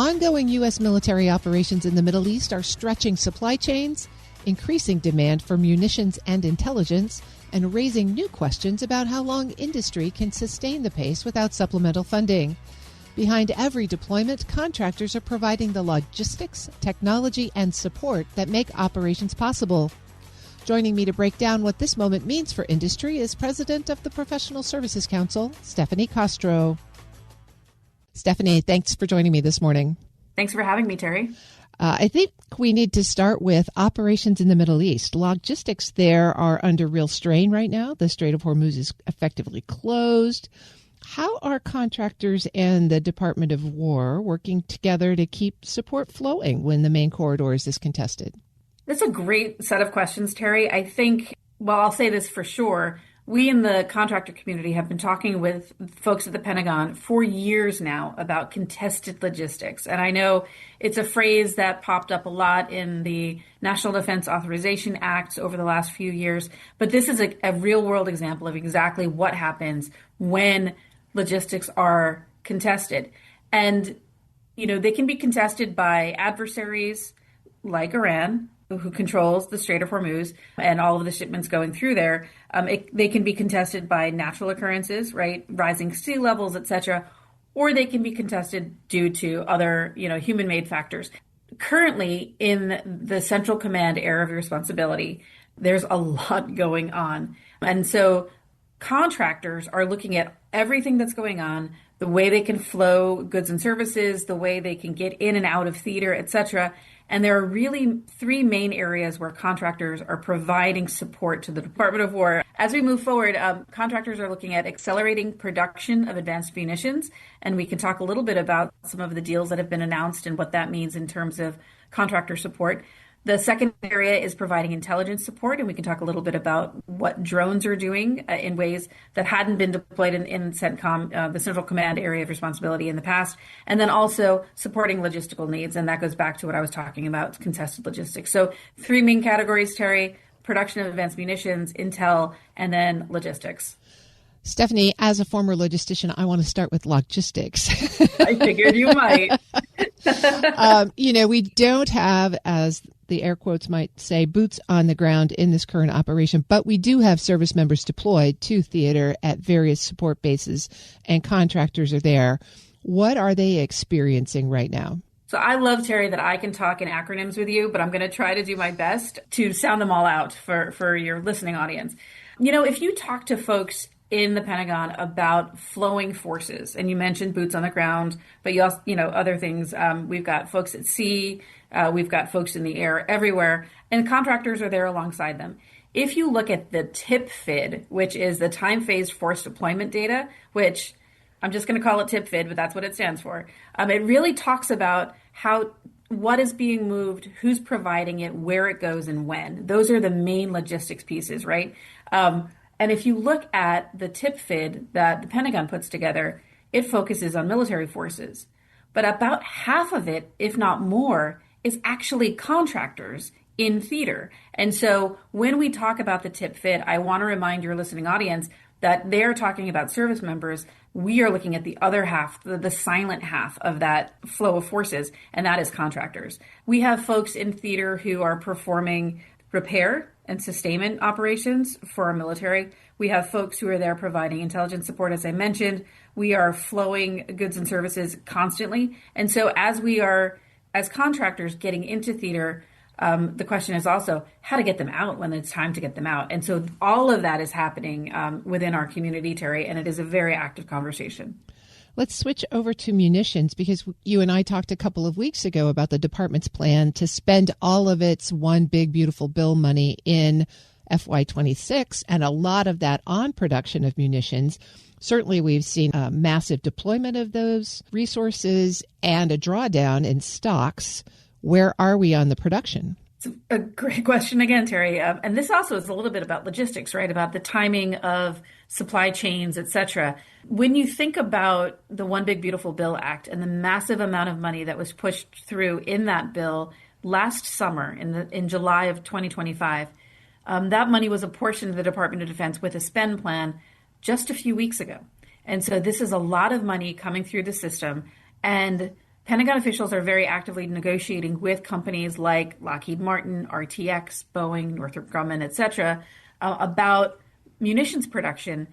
Ongoing U.S. military operations in the Middle East are stretching supply chains, increasing demand for munitions and intelligence, and raising new questions about how long industry can sustain the pace without supplemental funding. Behind every deployment, contractors are providing the logistics, technology, and support that make operations possible. Joining me to break down what this moment means for industry is President of the Professional Services Council, Stephanie Kostro. Stephanie, thanks for joining me this morning. Thanks for having me, Terry. I think we need to start with operations in the Middle East. Logistics there are under real strain right now. The Strait of Hormuz is effectively closed. How are contractors and the Department of War working together to keep support flowing when the main corridor is this contested? That's a great set of questions, Terry. I think, well, I'll say this for sure. We in the contractor community have been talking with folks at the Pentagon for years now about contested logistics. And I know it's a phrase that popped up a lot in the National Defense Authorization Act over the last few years. But this is a real world example of exactly what happens when logistics are contested. And, you know, they can be contested by adversaries like Iran, who controls the Strait of Hormuz and all of the shipments going through there. They can be contested by natural occurrences, right? Rising sea levels, et cetera, or they can be contested due to other, human-made factors. Currently, in the Central Command area of responsibility, there's a lot going on. And so contractors are looking at everything that's going on, the way they can flow goods and services, the way they can get in and out of theater, et cetera. And there are really three main areas where contractors are providing support to the Department of War. As we move forward, contractors are looking at accelerating production of advanced munitions. And we can talk a little bit about some of the deals that have been announced and what that means in terms of contractor support. The second area is providing intelligence support, and we can talk a little bit about what drones are doing in ways that hadn't been deployed in CENTCOM, the Central Command area of responsibility in the past, and then also supporting logistical needs, and that goes back to what I was talking about, contested logistics. So three main categories, Terry: production of advanced munitions, intel, and then logistics. Stephanie, as a former logistician, I want to start with logistics. I figured you might. We don't have, as the air quotes might say, boots on the ground in this current operation, but we do have service members deployed to theater at various support bases, and contractors are there. What are they experiencing right now? So I love, Terry, that I can talk in acronyms with you, but I'm going to try to do my best to sound them all out for your listening audience. If you talk to folks in the Pentagon about flowing forces, and you mentioned boots on the ground, but you also, other things. We've got folks at sea, we've got folks in the air, everywhere, and contractors are there alongside them. If you look at the TIP-FID, which is the time phased force deployment data, which I'm just going to call it TIP-FID, but that's what it stands for. It really talks about what is being moved, who's providing it, where it goes, and when. Those are the main logistics pieces, right? And if you look at the TIP-FID that the Pentagon puts together, it focuses on military forces. But about half of it, if not more, is actually contractors in theater. And so when we talk about the TIP-FID, I want to remind your listening audience that they're talking about service members. We are looking at the other half, the silent half of that flow of forces, and that is contractors. We have folks in theater who are performing repair and sustainment operations for our military. We have folks who are there providing intelligence support, as I mentioned. We are flowing goods and services constantly. And so as we are, as contractors, getting into theater, the question is also how to get them out when it's time to get them out. And so all of that is happening within our community, Terry, and it is a very active conversation. Let's switch over to munitions, because you and I talked a couple of weeks ago about the department's plan to spend all of its one big, beautiful bill money in FY26, and a lot of that on production of munitions. Certainly, we've seen a massive deployment of those resources and a drawdown in stocks. Where are we on the production? It's a great question again, Terry. And this also is a little bit about logistics, right? About the timing of supply chains, et cetera. When you think about the One Big Beautiful Bill Act and the massive amount of money that was pushed through in that bill last summer, in July of 2025, that money was apportioned to the Department of Defense with a spend plan just a few weeks ago. And so this is a lot of money coming through the system. And Pentagon officials are very actively negotiating with companies like Lockheed Martin, RTX, Boeing, Northrop Grumman, et cetera, about munitions production.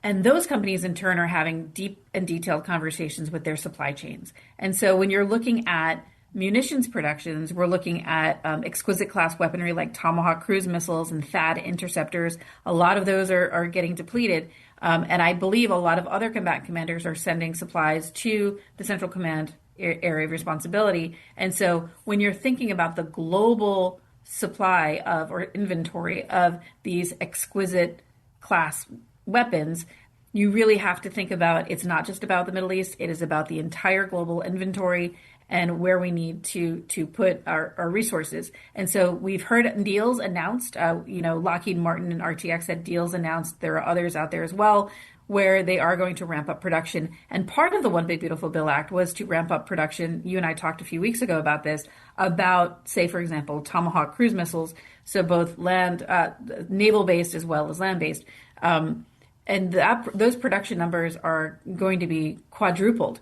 And those companies, in turn, are having deep and detailed conversations with their supply chains. And so when you're looking at munitions productions, we're looking at exquisite class weaponry like Tomahawk cruise missiles and THAAD interceptors. A lot of those are getting depleted. And I believe a lot of other combatant commanders are sending supplies to the Central Command area of responsibility. And so when you're thinking about the global supply of or inventory of these exquisite class weapons, you really have to think about it's not just about the Middle East, it is about the entire global inventory and where we need to put our resources. And so we've heard deals announced, Lockheed Martin and RTX had deals announced. There are others out there as well where they are going to ramp up production. And part of the One Big Beautiful Bill Act was to ramp up production. You and I talked a few weeks ago about this, about, say, for example, Tomahawk cruise missiles. So both naval-based as well as land-based. And those production numbers are going to be quadrupled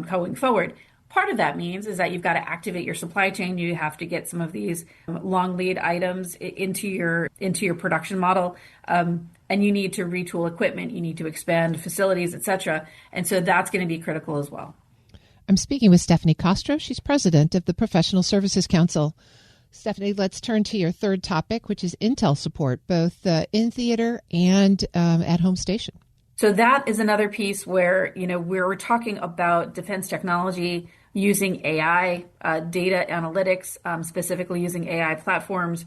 going forward. Part of that means is that you've got to activate your supply chain. You have to get some of these long lead items into your production model, and you need to retool equipment. You need to expand facilities, et cetera. And so that's going to be critical as well. I'm speaking with Stephanie Kostro. She's president of the Professional Services Council. Stephanie, let's turn to your third topic, which is intel support, both in theater and at home station. So that is another piece where, we're talking about defense technology using AI, data analytics, specifically using AI platforms.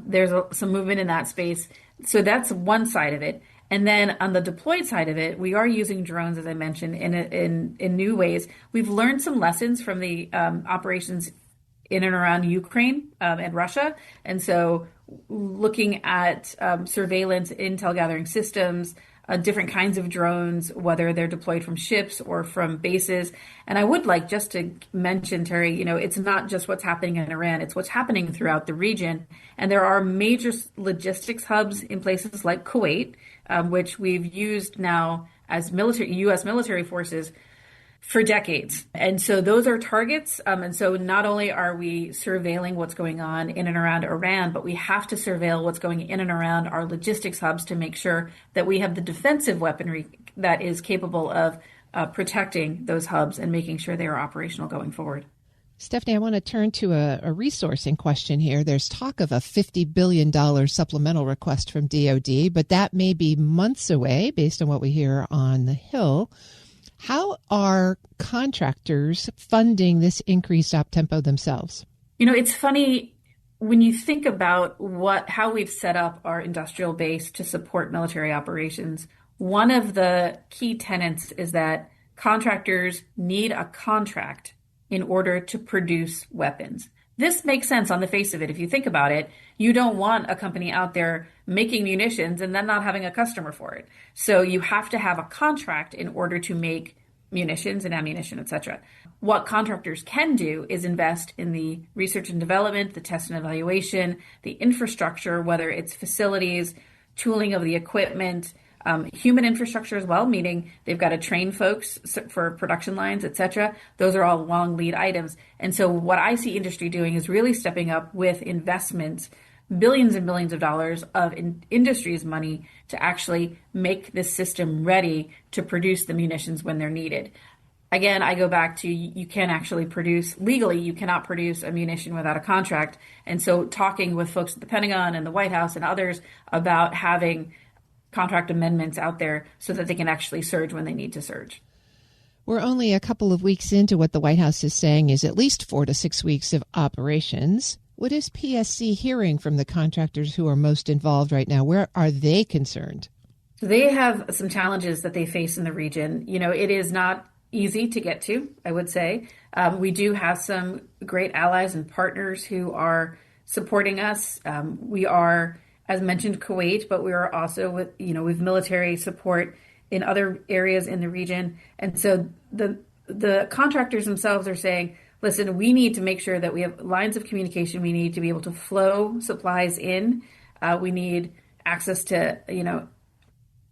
There's some movement in that space. So that's one side of it. And then on the deployed side of it, we are using drones, as I mentioned, in new ways. We've learned some lessons from the operations in and around Ukraine and Russia. And so looking at surveillance, intel gathering systems, different kinds of drones, whether they're deployed from ships or from bases. And I would like just to mention, Terry, it's not just what's happening in Iran, it's what's happening throughout the region. And there are major logistics hubs in places like Kuwait, which we've used now as U.S. military forces for decades. And so those are targets. And so not only are we surveilling what's going on in and around Iran, but we have to surveil what's going in and around our logistics hubs to make sure that we have the defensive weaponry that is capable of protecting those hubs and making sure they are operational going forward. Stephanie, I want to turn to a resourcing question here. There's talk of a $50 billion supplemental request from DoD, but that may be months away based on what we hear on the Hill. How are contractors funding this increased op tempo themselves? It's funny when you think about how we've set up our industrial base to support military operations. One of the key tenets is that contractors need a contract in order to produce weapons. This makes sense on the face of it. If you think about it, you don't want a company out there making munitions and then not having a customer for it. So you have to have a contract in order to make munitions and ammunition, et cetera. What contractors can do is invest in the research and development, the test and evaluation, the infrastructure, whether it's facilities, tooling of the equipment, human infrastructure as well, meaning they've got to train folks for production lines, et cetera. Those are all long lead items. And so what I see industry doing is really stepping up with investments, billions and billions of dollars of industry's money to actually make this system ready to produce the munitions when they're needed. Again, I go back to you can't actually produce, legally, you cannot produce a munition without a contract. And so talking with folks at the Pentagon and the White House and others about having contract amendments out there so that they can actually surge when they need to surge. We're only a couple of weeks into what the White House is saying is at least 4 to 6 weeks of operations. What is PSC hearing from the contractors who are most involved right now? Where are they concerned? So they have some challenges that they face in the region. It is not easy to get to, I would say. We do have some great allies and partners who are supporting us. We are, as mentioned, Kuwait, but we are also with military support in other areas in the region. And so the contractors themselves are saying, listen, we need to make sure that we have lines of communication. We need to be able to flow supplies in. We need access to,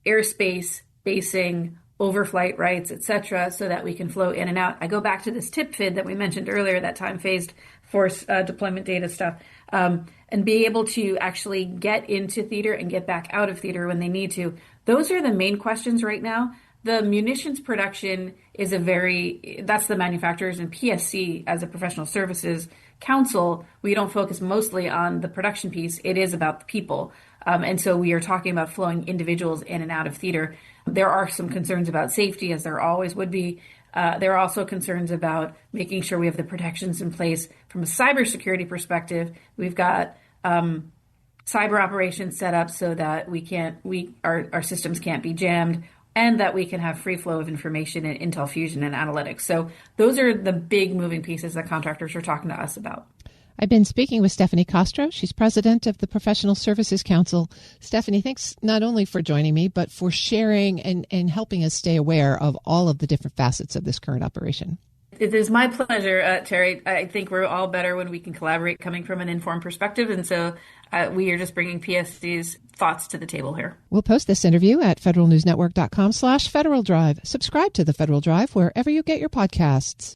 airspace, basing, overflight rights, etc., so that we can flow in and out. I go back to this tip FID that we mentioned earlier, that time-phased force deployment data stuff, and be able to actually get into theater and get back out of theater when they need to. Those are the main questions right now. The munitions production is that's the manufacturers, and PSC as a professional services council, we don't focus mostly on the production piece. It is about the people. And so we are talking about flowing individuals in and out of theater. There are some concerns about safety, as there always would be. There are also concerns about making sure we have the protections in place from a cybersecurity perspective. We've got cyber operations set up so that our systems can't be jammed, and that we can have free flow of information and intel fusion and analytics. So those are the big moving pieces that contractors are talking to us about. I've been speaking with Stephanie Kostro. She's president of the Professional Services Council. Stephanie, thanks not only for joining me, but for sharing and helping us stay aware of all of the different facets of this current operation. It is my pleasure, Terry. I think we're all better when we can collaborate coming from an informed perspective. And so we are just bringing PSC's thoughts to the table here. We'll post this interview at federalnewsnetwork.com/Federal Drive. Subscribe to the Federal Drive wherever you get your podcasts.